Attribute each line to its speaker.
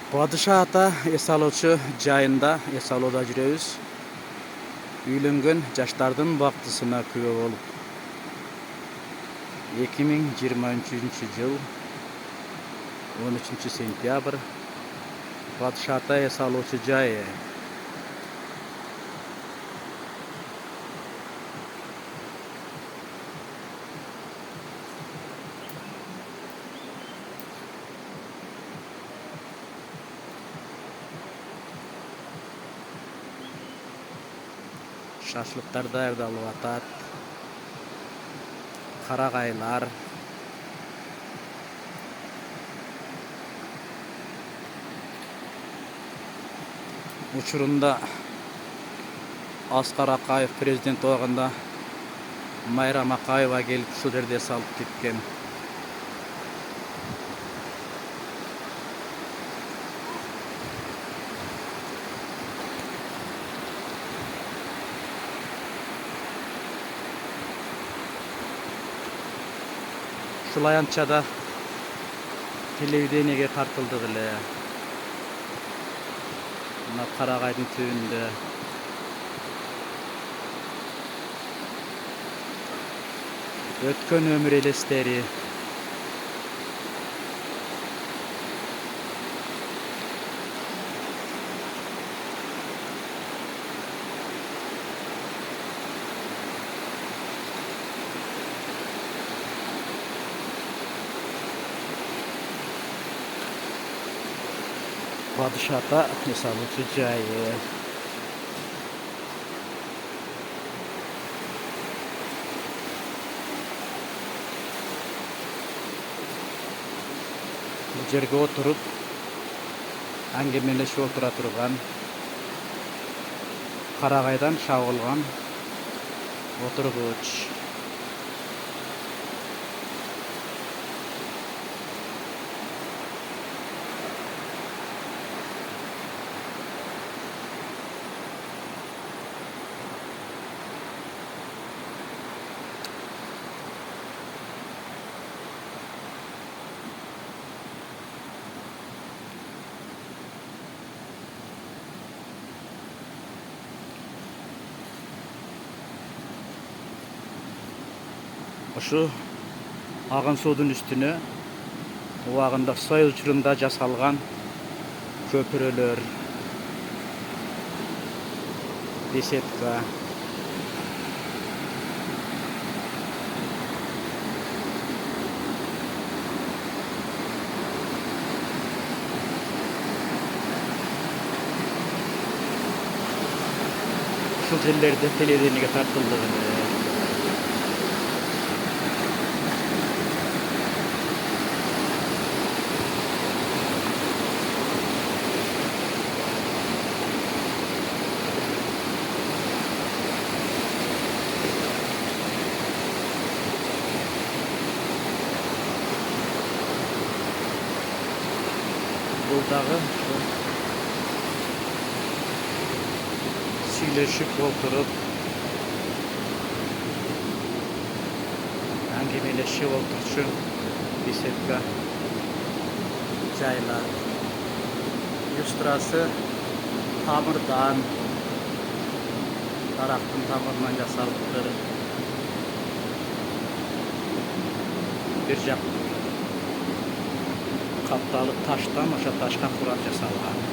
Speaker 1: Padişah ata эс алуучу жайында эс алууда жүрөбүз. Үйлөнгөн жаштардын бактысына күбө болуп. 2023 жыл 13 сентябрь. Padişah ата эс алуучу жайы. Шашлыктар даярдалып атат. Карагайлар. Учурунда Аскар Акаев президент убагында Майрам Акаева келип ушул жерде салып кеткен. Ушул аянтчада телевидениеге тартылдык эле. Мына Карагайдын түбүндө өткөн өмүр элестери. Padişah ата эс алуучу жайы. Бул жерге отуруп аңгемелешип отура турган, Карагайдан чабылган отургуч. Ушу агын суудун үстүнө убагында Союз учурунда жасалган көпүрөлөр, беседка. Ушул жерлерде телевидениеге тартылдык эле. Бул дагы сүйлөшүп отуруп, аңгемелешип отурчу беседка жайлар. Люстрасы тамырдан, дарактын тамырынан жасалыптыр. Бир жак капталып таштан, ошо ташка курап жасалган.